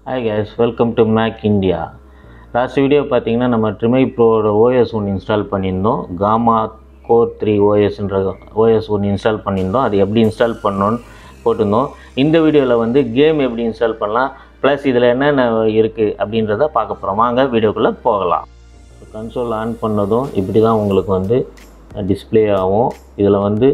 Hi guys, welcome to Mac India. Last video பார்த்தீங்கன்னா நம்ம Trimai Pro OS 1 install பண்ணியிருந்தோம். Gamma Core 3 OS 1 install பண்ணியிருந்தோம். அது எப்படி இன்ஸ்டால் பண்ணணும்னு போட்டிருந்தோம். இந்த வீடியோவில் வந்து கேம் எப்படி இன்ஸ்டால் பண்ணலாம் ப்ளஸ் இதில் என்னென்ன இருக்குது அப்படின்றத பார்க்க போகிறோம். வாங்க வீடியோக்குள்ளே போகலாம். கன்சோல் ஆன் பண்ணதும் இப்படி தான் உங்களுக்கு வந்து டிஸ்பிளே ஆகும். இதில் வந்து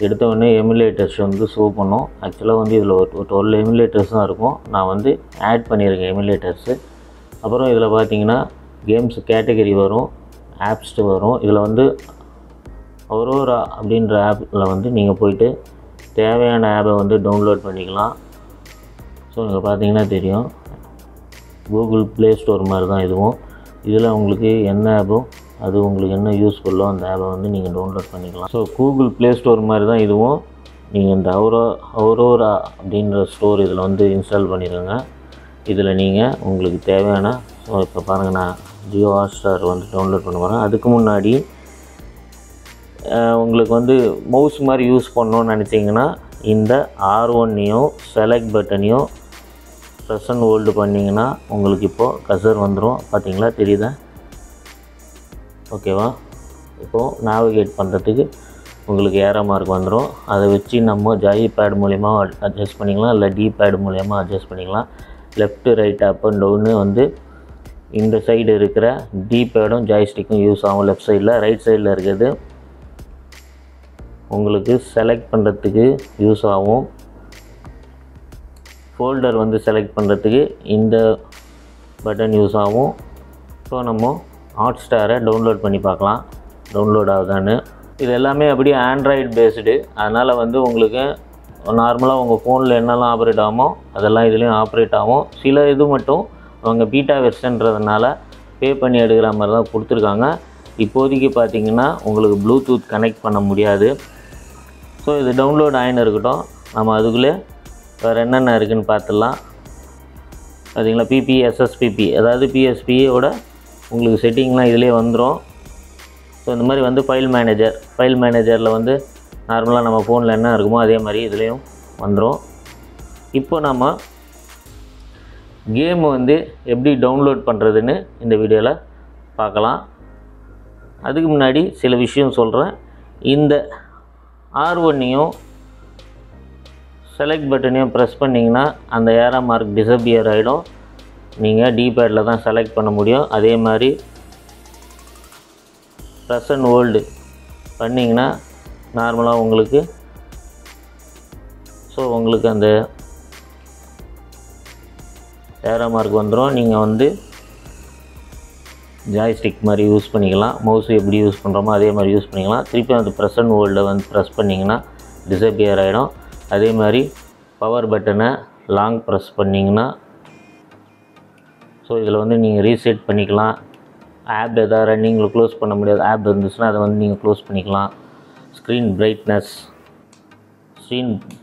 எடுத்தவொடனே எமுலேட்டர்ஸ் வந்து ஷோ பண்ணோம். ஆக்சுவலாக வந்து இதில் ஒரு 12 எமுலேட்டர்ஸ் தான் இருக்கும். நான் வந்து ஆட் பண்ணியிருக்கேன் எமுலேட்டர்ஸு. அப்புறம் இதில் பார்த்தீங்கன்னா கேம்ஸ் கேட்டகரி வரும், ஆப்ஸ் வரும். இதில் வந்து அரோரா அப்படின்ற ஆப்பில் வந்து நீங்கள் போயிட்டு தேவையான ஆப்பை வந்து டவுன்லோட் பண்ணிக்கலாம். ஸோ இங்கே பார்த்தீங்கன்னா தெரியும், கூகுள் ப்ளே ஸ்டோர் மாதிரி தான் இதுவும். இதில் உங்களுக்கு என்ன ஆப்போ அது உங்களுக்கு என்ன யூஸ்ஃபுல்லோ அந்த ஆப்பை வந்து நீங்கள் டவுன்லோட் பண்ணிக்கலாம். ஸோ கூகுள் ப்ளே ஸ்டோர் மாதிரி தான் இதுவும். நீங்கள் இந்த அரோரா அப்படின்ற ஸ்டோர் இதில் வந்து இன்ஸ்டால் பண்ணிடுங்க. இதில் நீங்கள் உங்களுக்கு தேவையான இப்போ பாருங்கள், நான் ஜியோ ஹாட்ஸ்டார் வந்து டவுன்லோட் பண்ண போகிறேன். அதுக்கு முன்னாடி உங்களுக்கு வந்து மவுஸ் மாதிரி யூஸ் பண்ணணுன்னு நினச்சிங்கன்னா இந்த R1-ஐயும் செலக்ட் பட்டனையும் ப்ரெஸ் அண்ட் ஹோல்டு பண்ணிங்கன்னா உங்களுக்கு இப்போது கர்சர் வந்துடும். பார்த்தீங்களா, தெரியுதா? ஓகேவா? இப்போது நேவிகேட் பண்ணுறதுக்கு உங்களுக்கு ஏரோ மார்க் வந்துடும். அதை வச்சு நம்ம ஜாய் பேட் மூலயமா அட்ஜஸ்ட் பண்ணிக்கலாம், இல்லை டி பேட் மூலயமா அட்ஜஸ்ட் பண்ணிக்கலாம். லெஃப்ட்டு ரைட் அப் அண்ட் டவுன்னு வந்து இந்த சைடு இருக்கிற டி பேடும் ஜாய்ஸ்டிக்கும் யூஸ் ஆகும். லெஃப்ட் சைடில், ரைட் சைடில் இருக்கிறது உங்களுக்கு செலக்ட் பண்ணுறதுக்கு யூஸ் ஆகும். ஃபோல்டர் வந்து செலக்ட் பண்ணுறதுக்கு இந்த பட்டன் யூஸ் ஆகும். ஸோ நம்ம ஹாட்ஸ்டாரை டவுன்லோட் பண்ணி பார்க்கலாம் டவுன்லோட் ஆகுதான்னு. இது எல்லாமே அப்படியே ஆண்ட்ராய்டு பேஸ்டு. அதனால் வந்து உங்களுக்கு நார்மலாக உங்கள் ஃபோனில் என்னெல்லாம் ஆப்ரேட் ஆகுமோ அதெல்லாம் இதுலேயும் ஆப்ரேட் ஆகும். சில இது மட்டும் அவங்க பீட்டா வெர்ஷன்றதுனால பே பண்ணி எடுக்கிற மாதிரி தான் கொடுத்துருக்காங்க. இப்போதைக்கு பார்த்திங்கன்னா உங்களுக்கு ப்ளூடூத் கனெக்ட் பண்ண முடியாது. ஸோ இது டவுன்லோட் ஆகின்னு இருக்கட்டும். நம்ம அதுக்குள்ளே வேறு என்னென்ன இருக்குதுன்னு பார்த்துடலாம். பார்த்திங்களா, PPSSPP அதாவது PSPயோட உங்களுக்கு செட்டிங்லாம் இதிலே வந்துடும். ஸோ இந்த மாதிரி வந்து ஃபைல் மேனேஜரில் வந்து நார்மலாக நம்ம ஃபோனில் என்ன இருக்குமோ அதே மாதிரி இதுலேயும் வந்துடும். இப்போ நம்ம கேம் வந்து எப்படி டவுன்லோட் பண்ணுறதுன்னு இந்த வீடியோவில் பார்க்கலாம். அதுக்கு முன்னாடி சில விஷயம் சொல்கிறேன். இந்த R1-ஐயும் செலக்ட் பட்டனையும் ப்ரெஸ் பண்ணிங்கன்னா அந்த ஏரோ மார்க் டிஸப்பியர் ஆகிடும். நீங்கள் டி பேடில் தான் செலக்ட் பண்ண முடியும். அதே மாதிரி ப்ரெஸ் அண்ட் ஹோல்டு பண்ணிங்கன்னா நார்மலாக உங்களுக்கு அந்த ஏரோ மார்க் வந்துடும். நீங்கள் வந்து ஜாய்ஸ்டிக் மாதிரி யூஸ் பண்ணிக்கலாம். மவுஸ் எப்படி யூஸ் பண்ணுறோமோ அதே மாதிரி யூஸ் பண்ணிக்கலாம். திருப்பி அந்த ப்ரெஸ் அண்ட் ஹோல்டை வந்து ப்ரெஸ் பண்ணிங்கன்னா டிஸப்பியர் ஆகிடும். அதே மாதிரி பவர் பட்டனை லாங் ப்ரெஸ் பண்ணிங்கன்னா ஸோ இதில் வந்து நீங்கள் ரீசெட் பண்ணிக்கலாம். ஆப் எதாவது ரன்னிங்கில் க்ளோஸ் பண்ண முடியாது ஆப் இருந்துச்சுன்னா அதை வந்து நீங்கள் க்ளோஸ் பண்ணிக்கலாம். ஸ்க்ரீன்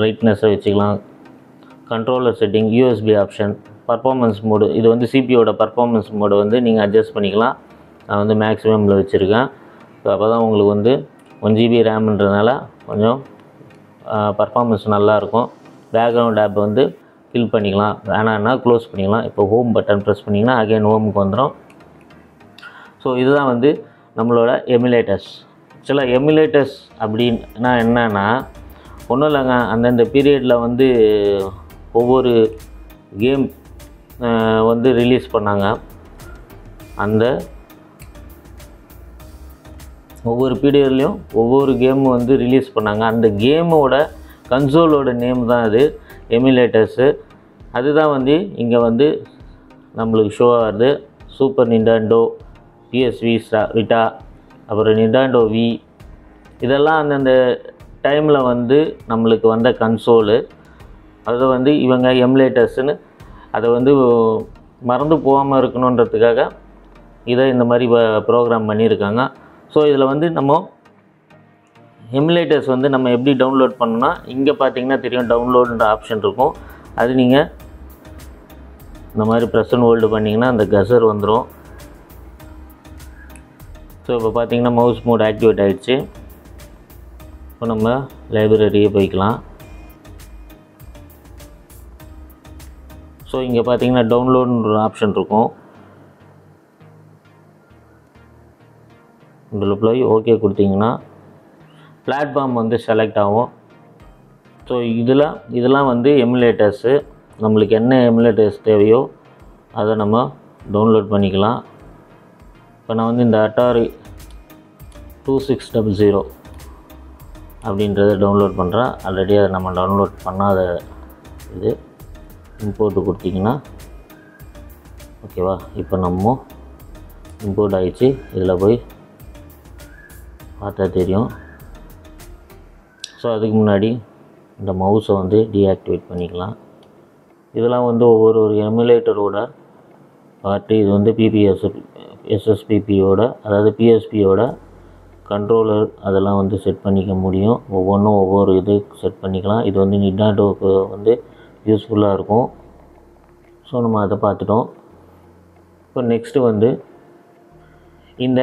பிரைட்னஸை வச்சுக்கலாம். Controller setting, USB option, performance mode, இது வந்து சிபியோட பர்ஃபார்மன்ஸ் மோடு வந்து நீங்கள் அட்ஜஸ்ட் பண்ணிக்கலாம். நான் வந்து மேக்ஸிமமில் வச்சுருக்கேன். ஸோ அப்போ தான் உங்களுக்கு வந்து 1 GB ரேம்ன்றதுனால கொஞ்சம் பர்ஃபார்மன்ஸ் நல்லாயிருக்கும். பேக்ரவுண்ட் ஆப் வந்து ஃபில் பண்ணிக்கலாம், வேணான்னா க்ளோஸ் பண்ணிக்கலாம். இப்போ ஹோம் பட்டன் ப்ரெஸ் பண்ணிங்கன்னா அகைன் ஹோமுக்கு வந்துடும். ஸோ இதுதான் வந்து நம்மளோட எமுலேட்டர்ஸ். ஆக்சுவலாக எமுலேட்டர்ஸ் அப்படின்னா என்னென்னா ஒன்றும் இல்லைங்க, அந்தந்த பீரியடில் வந்து ஒவ்வொரு கேம் வந்து ரிலீஸ் பண்ணாங்க. அந்த ஒவ்வொரு பீரியட்லேயும் ஒவ்வொரு கேம் வந்து ரிலீஸ் பண்ணாங்க. அந்த கேமோட கன்சோலோட நேம் தான் அது எமுலேட்டர்ஸு. அதுதான் வந்து இங்கே வந்து நம்மளுக்கு ஷோ ஆகுது. சூப்பர் நிண்டெண்டோ, PS விட்டா, அப்புறம் நிண்டெண்டோ Wii, இதெல்லாம் அந்தந்த டைமில் வந்து நம்மளுக்கு வந்த கன்சோலு. அதை வந்து இவங்க எமுலேட்டர்ஸ்னு அதை வந்து மறந்து போகாமல் இருக்கணுன்றதுக்காக இதை இந்த மாதிரி ப்ரோக்ராம் பண்ணியிருக்காங்க. ஸோ இதில் வந்து நம்ம எமுலேட்டர்ஸ் வந்து நம்ம எப்படி டவுன்லோட் பண்ணணும்னா இங்கே பார்த்தீங்கன்னா தெரியும், டவுன்லோடுன்ற ஆப்ஷன் இருக்கும். அது நீங்கள் இந்த மாதிரி ப்ரெஸ் அண்ட் ஹோல்டு பண்ணிங்கன்னா அந்த கர்சர் வந்துடும். ஸோ இப்போ பார்த்தீங்கன்னா மவுஸ் மோட் ஆக்டிவேட் ஆகிடுச்சு. இப்போ நம்ம லைப்ரரியே போய்க்கலாம். ஸோ இங்கே பார்த்தீங்கன்னா டவுன்லோடுன்ற ஆப்ஷன் இருக்கும். இதில் போய் ஓகே கொடுத்தீங்கன்னா பிளாட்ஃபார்ம் வந்து செலக்ட் ஆகும். ஸோ இதெல்லாம் வந்து எமுலேட்டர்ஸு. நம்மளுக்கு என்ன எமுலேட்டர்ஸ் தேவையோ அதை நம்ம டவுன்லோட் பண்ணிக்கலாம். இப்போ நான் வந்து இந்த அட்டாரி 2600 அப்படின்றத டவுன்லோட் பண்ணுறேன். ஆல்ரெடி அதை நம்ம டவுன்லோட் பண்ணாத இது. இம்போர்ட்டு கொடுத்தீங்கன்னா ஓகேவா, இப்போ நம்ம இம்போர்ட் ஆகிடுச்சு. இதில் போய் பார்த்தா தெரியும். ஸோ அதுக்கு முன்னாடி இந்த மவுஸை வந்து டீஆக்டிவேட் பண்ணிக்கலாம். இதெல்லாம் வந்து ஒவ்வொரு எமுலேட்டரோட பார்ட்டு. இது வந்து எஸ்எஸ்பிபியோட அதாவது பிஎஸ்பியோட கண்ட்ரோலர் அதெல்லாம் வந்து செட் பண்ணிக்க முடியும். ஒவ்வொன்றும் ஒவ்வொரு இது செட் பண்ணிக்கலாம். இது வந்து நிண்டாண்டோவுக்கு வந்து யூஸ்ஃபுல்லாக இருக்கும். ஸோ நம்ம அதை பார்த்துட்டோம். இப்போ நெக்ஸ்ட்டு வந்து இந்த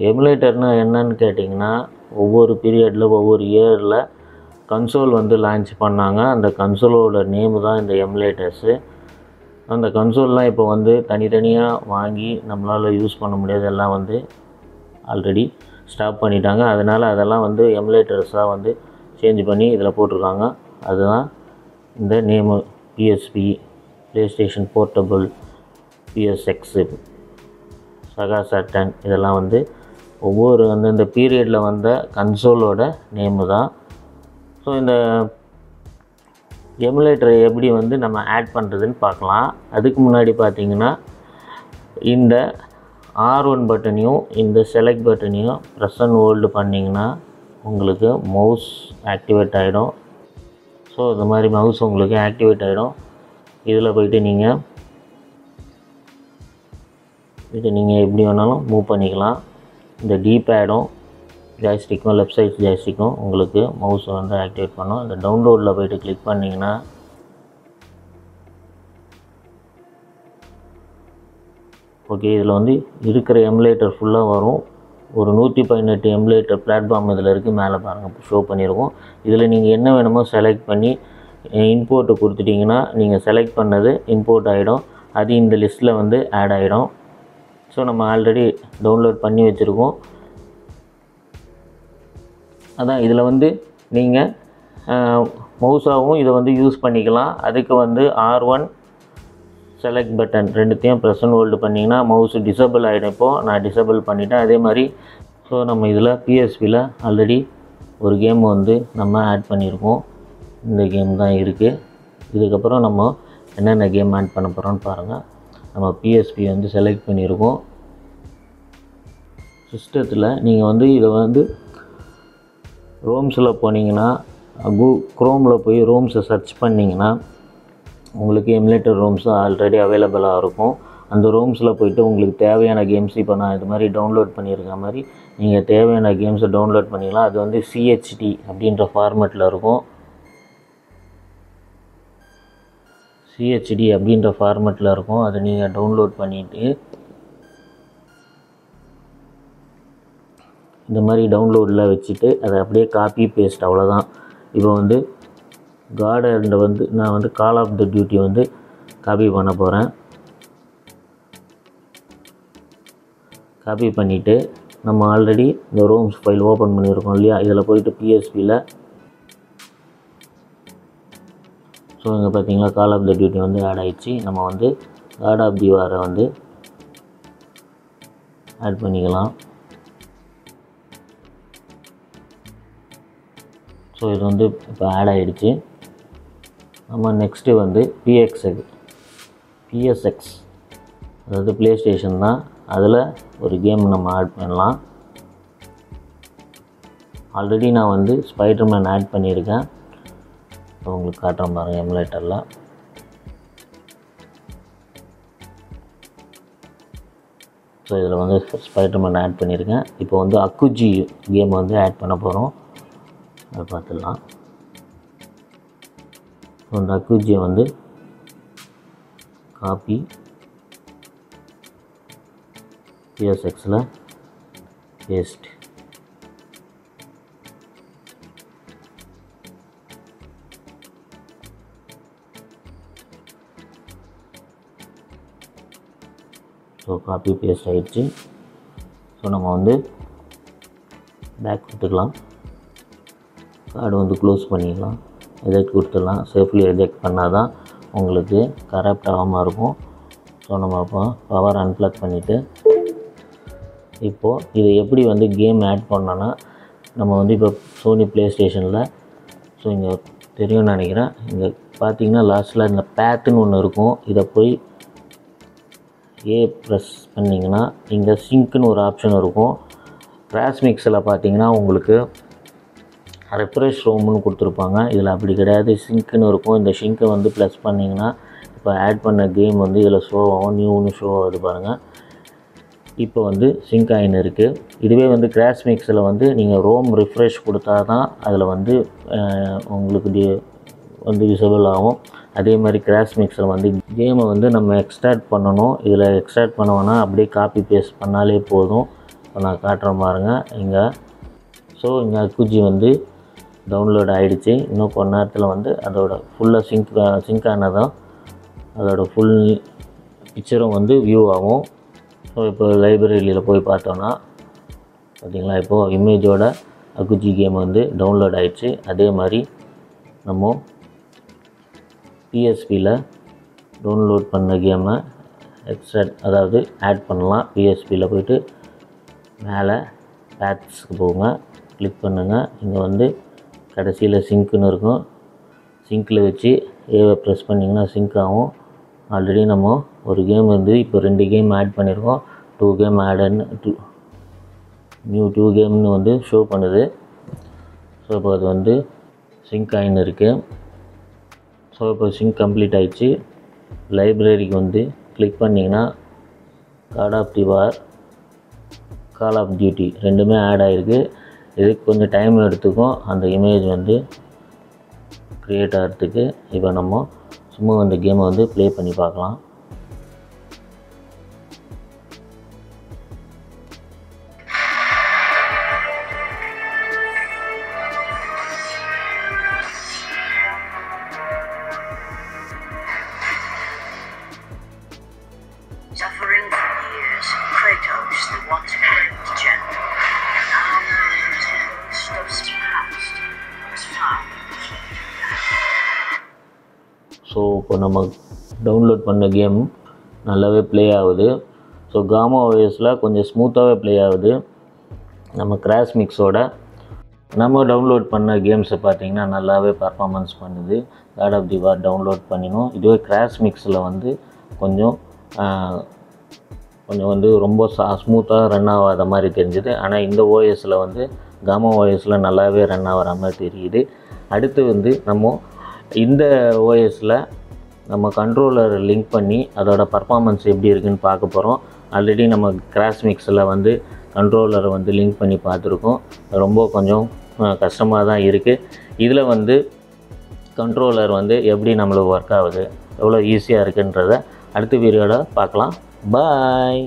எமுலேட்டர்னால் என்னன்னு கேட்டிங்கன்னா, ஒவ்வொரு பீரியடில் ஒவ்வொரு இயரில் கன்சோல் வந்து லான்ச் பண்ணாங்க. அந்த கன்சோலோட நேமு தான் இந்த எமுலேட்டர்ஸு. அந்த கன்சோல்லாம் இப்போ வந்து தனித்தனியாக வாங்கி நம்மளால் யூஸ் பண்ண முடியாது. எல்லாம் வந்து ஆல்ரெடி ஸ்டாப் பண்ணிட்டாங்க. அதனால் அதெல்லாம் வந்து எமுலேட்டர்ஸாக வந்து சேஞ்ச் பண்ணி இதில் போட்டிருக்காங்க. அதுதான் இந்த நேமு. பிஎஸ்பி, ப்ளேஸ்டேஷன் போர்ட்டபிள், பிஎஸ்எக்ஸு, சகா சாட்டர்ன், இதெல்லாம் வந்து ஒவ்வொரு அந்தந்த பீரியடில் வந்த கன்சோலோட நேமு தான். ஸோ இந்த எமுலேட்டரை எப்படி வந்து நம்ம ஆட் பண்ணுறதுன்னு பார்க்கலாம். அதுக்கு முன்னாடி பார்த்திங்கன்னா இந்த R1 பட்டனையும் இந்த செலக்ட் பட்டனையும் ப்ரெஸ் அண்ட் ஹோல்டு பண்ணிங்கன்னா உங்களுக்கு மவுஸ் ஆக்டிவேட் ஆகிடும். ஸோ இந்த மாதிரி மவுஸ் உங்களுக்கு ஆக்டிவேட் ஆகிடும். இதில் போய்ட்டு நீங்கள் எப்படி வேணாலும் மூவ் பண்ணிக்கலாம். இந்த D-பேடும் ஜாய்ஸ்டிக்கும் லெஃப்ட் சைட் ஜாய்ஸ்டிக்கும் உங்களுக்கு மவுஸை வந்து ஆக்டிவேட் பண்ணும். இந்த டவுன்லோடில் போய்ட்டு கிளிக் பண்ணிங்கன்னா ஓகே, இதில் வந்து இருக்கிற எமுலேட்டர் ஃபுல்லாக வரும். ஒரு 118 எமுலேட்டர் பிளாட்ஃபார்ம் இதில் இருக்குது. மேலே பாருங்கள் ஷோ பண்ணியிருக்கோம். இதில் நீங்கள் என்ன வேணுமோ செலக்ட் பண்ணி இம்போர்ட்டு கொடுத்துட்டிங்கன்னா நீங்கள் செலக்ட் பண்ணது இம்போர்ட் ஆகிடும். அது இந்த லிஸ்ட்டில் வந்து ஆட் ஆகிடும். ஸோ நம்ம ஆல்ரெடி டவுன்லோட் பண்ணி வச்சுருக்கோம். அதான் இதில் வந்து நீங்கள் மவுஸாகவும் இதை வந்து யூஸ் பண்ணிக்கலாம். அதுக்கு வந்து R1 செலக்ட் பட்டன் ரெண்டுத்தையும் ப்ரெஸ் அண்ட் ஹோல்டு பண்ணிங்கன்னா மவுஸ் டிசபிள் ஆகிடும். இப்போது நான் டிசபிள் பண்ணிட்டேன். அதே மாதிரி ஸோ நம்ம இதில் பிஎஸ்பியில் ஆல்ரெடி ஒரு கேம் வந்து நம்ம ஆட் பண்ணியிருக்கோம். இந்த கேம் தான் இருக்குது. இதுக்கப்புறம் நம்ம என்னென்ன கேம் ஆட் பண்ண போகிறோம்னு பாருங்கள். நம்ம பிஎஸ்பி வந்து செலக்ட் பண்ணியிருக்கோம். சிஸ்டத்தில் நீங்கள் வந்து இதை வந்து ரோம்ஸில் போனீங்கன்னா க்ரோமில் போய் ரோம்ஸை சர்ச் பண்ணிங்கன்னா உங்களுக்கு எமுலேட்டர் ரோம்ஸ் ஆல்ரெடி அவைலபிளாக இருக்கும். அந்த ரோம்ஸில் போய்ட்டு உங்களுக்கு தேவையான கேம்ஸ் இப்போ நான் இது மாதிரி டவுன்லோட் பண்ணியிருக்க மாதிரி நீங்கள் தேவையான கேம்ஸை டவுன்லோட் பண்ணிக்கலாம். அது வந்து சிஹெச்டி அப்படின்ற ஃபார்மேட்டில் இருக்கும். சிஹெச்டி அப்படின்ற ஃபார்மேட்டில் இருக்கும். அதை நீங்கள் டவுன்லோட் பண்ணிவிட்டு இந்த மாதிரி டவுன்லோடில் வச்சுட்டு அதை அப்படியே காப்பி பேஸ்ட், அவ்வளோதான். இப்போ வந்து கார்டனில் வந்து நான் வந்து கால் ஆஃப் த டியூட்டி வந்து காப்பி பண்ண போகிறேன். காப்பி பண்ணிவிட்டு நம்ம ஆல்ரெடி இந்த ரோம்ஸ் ஃபைல் ஓப்பன் பண்ணியிருக்கோம் இல்லையா, இதில் போய்ட்டு பிஎஸ்பியில் ஸோ இங்கே பார்த்தீங்களா கால் ஆஃப் த டியூட்டி வந்து ஆட் ஆகிடுச்சு. நம்ம வந்து காட் ஆஃப் தி வாரை வந்து ஆட் பண்ணிக்கலாம். ஸோ இது வந்து இப்போ ஆட் ஆகிடுச்சு. நம்ம நெக்ஸ்ட்டு வந்து பிஎஸ்எக்ஸ் அதாவது ப்ளே ஸ்டேஷன் தான். அதில் ஒரு கேம் நம்ம ஆட் பண்ணலாம். ஆல்ரெடி நான் வந்து ஸ்பைடர்மேன் ஆட் பண்ணியிருக்கேன். உங்களுக்கு காட்டுறேன் பாருங்கள் எமுலேட்டரில். ஸோ இதில் வந்து ஸ்பைடர்மேன் ஆட் பண்ணியிருக்கேன். இப்போ வந்து அக்குஜி கேம் வந்து ஆட் பண்ண போகிறோம். அதை பார்த்துடலாம். ஸோ இந்த அக்குஜியை வந்து காப்பி பிஎஸ்எக்ஸில் பேஸ்ட். ஸோ காப்பி பேஸ்ட் ஆகிடுச்சு. ஸோ நம்ம வந்து பேக் கொடுத்துக்கலாம். கார்டு வந்து க்ளோஸ் பண்ணிக்கலாம். எஜெக்ட் கொடுத்துடலாம். சேஃப்லி எஜெக்ட் பண்ணால் தான் உங்களுக்கு கரப்ட் ஆகாமல் இருக்கும். ஸோ நம்ம அப்போ பவர் அன்ப்ளக் பண்ணிவிட்டு இப்போது இது எப்படி வந்து கேம் ஆட் பண்ணோன்னா நம்ம வந்து இப்போ சோனி ப்ளே ஸ்டேஷனில் ஸோ இங்கே தெரியும்னு நினைக்கிறேன். இங்கே பார்த்தீங்கன்னா லாஸ்ட்டில் இந்த பேத்துன்னு ஒன்று இருக்கும். இதை போய் ப்ரெஸ் பண்ணிங்கன்னா இங்கே சிங்க்குன்னு ஒரு ஆப்ஷன் இருக்கும். கிராஷ் மிக்ஸில் பார்த்தீங்கன்னா உங்களுக்கு ரெஃப்ரெஷ் ரோம்னு கொடுத்துருப்பாங்க. இதில் அப்படி கிடையாது, சிங்க்குன்னு இருக்கும். இந்த சிங்க்கை வந்து ப்ளஸ் பண்ணிங்கன்னா இப்போ ஆட் பண்ண கேம் வந்து இதில் ஷோ ஆகும். நியூன்னு ஷோ ஆகுது பாருங்கள். இப்போ வந்து சிங்க் ஆகின்னு இருக்குது. இதுவே வந்து கிராஷ் மிக்ஸில் வந்து நீங்கள் ரோம் ரிஃப்ரெஷ் கொடுத்தா தான் அதில் வந்து உங்களுக்கு வந்து விசிபிள் ஆகும். அதே மாதிரி கிராஷ் மிக்ஸில் வந்து கேமை வந்து நம்ம எக்ஸ்ட்ராக்ட் பண்ணணும். இதில் எக்ஸ்ட்ராக்ட் பண்ணுவோன்னா அப்படியே காப்பி பேஸ்ட் பண்ணாலே போதும். இப்போ நான் காட்டுறேன் பாருங்கள் இங்கே. ஸோ இங்கே அக்குஜி வந்து டவுன்லோட் ஆகிடுச்சு. இன்னும் கொஞ்ச நேரத்தில் வந்து அதோட ஃபுல்லாக சிங்க் ஆனதான் அதோட ஃபுல் பிக்சரும் வந்து வியூ ஆகும். ஸோ இப்போ லைப்ரரியில் போய் பார்த்தோன்னா பார்த்திங்களா, இப்போது இமேஜோட அக்குஜி கேம் வந்து டவுன்லோட் ஆகிடுச்சு. அதே மாதிரி நம்ம பிஎஸ்பியில் டவுன்லோட் பண்ண கேமை எக்ஸ்ட்ராக்ட் அதாவது ஆட் பண்ணலாம். பிஎஸ்பியில் போய்ட்டு மேலே பேட்ஸ்க்கு போங்க, கிளிக் பண்ணுங்கள். இங்கே வந்து கடைசியில் சிங்க்குன்னு இருக்கும். சிங்க்கில் வச்சு ஏவை ப்ரெஸ் பண்ணிங்கன்னா சிங்க் ஆகும். ஆல்ரெடி நம்ம ஒரு கேம் வந்து இப்போ 2 கேம் ஆட் பண்ணியிருக்கோம். 2 கேம் ஆடுன்னு நியூ 2 கேம்னு வந்து ஷோ பண்ணுது. ஸோ இப்போ அது வந்து சிங்க் ஆகின்னு இருக்குது. ஸோ இப்போ சிங்க் கம்ப்ளீட் ஆகிடுச்சு. லைப்ரரிக்கு வந்து கிளிக் பண்ணிங்கன்னா God of the war, Call of Duty ரெண்டுமே ஆட் ஆகிருக்கு. இதுக்கு கொஞ்சம் டைம் எடுத்துக்கும் அந்த இமேஜ் வந்து க்ரியேட் ஆகிறதுக்கு. இப்போ நம்ம சும்மா அந்த கேமை வந்து ப்ளே பண்ணி பார்க்கலாம். Suffering for years, Kratos, the once great general, now knows the ghost of his past, was found. So இப்போ நம்ம டவுன்லோட் பண்ண கேம் நல்லாவே ப்ளே ஆகுது. ஸோ காமா ஓஎஸில் கொஞ்சம் ஸ்மூத்தாகவே ப்ளே ஆகுது. நம்ம கிராஷ் மிக்ஸோட நம்ம டவுன்லோட் பண்ண கேம்ஸை பார்த்திங்கன்னா நல்லாவே பர்ஃபார்மன்ஸ் பண்ணுது. God of the war download பண்ணினோம். இதுவே கிராஷ் மிக்ஸில் வந்து கொஞ்சம் வந்து ரொம்ப ஸ்மூத்தாக ரன் ஆகாத மாதிரி தெரிஞ்சுது. ஆனால் இந்த ஓஎஸில் வந்து காமா ஓஎஸில் நல்லாவே ரன் ஆகிற மாதிரி தெரியுது. அடுத்து வந்து நம்ம இந்த ஓஎஸில் நம்ம கண்ட்ரோலர் லிங்க் பண்ணி அதோட பர்ஃபார்மன்ஸ் எப்படி இருக்குதுன்னு பார்க்க போகிறோம். ஆல்ரெடி நம்ம கிராஷ் மிக்ஸில் வந்து கண்ட்ரோலரை வந்து லிங்க் பண்ணி பார்த்துருக்கோம். ரொம்ப கொஞ்சம் கஷ்டமாக தான் இருக்குது. இதில் வந்து கண்ட்ரோலர் வந்து எப்படி நம்மளுக்கு ஒர்க் ஆகுது, எவ்வளோ ஈஸியாக இருக்குன்றதை அடுத்த வீடியோவில் பார்க்கலாம். பாய்.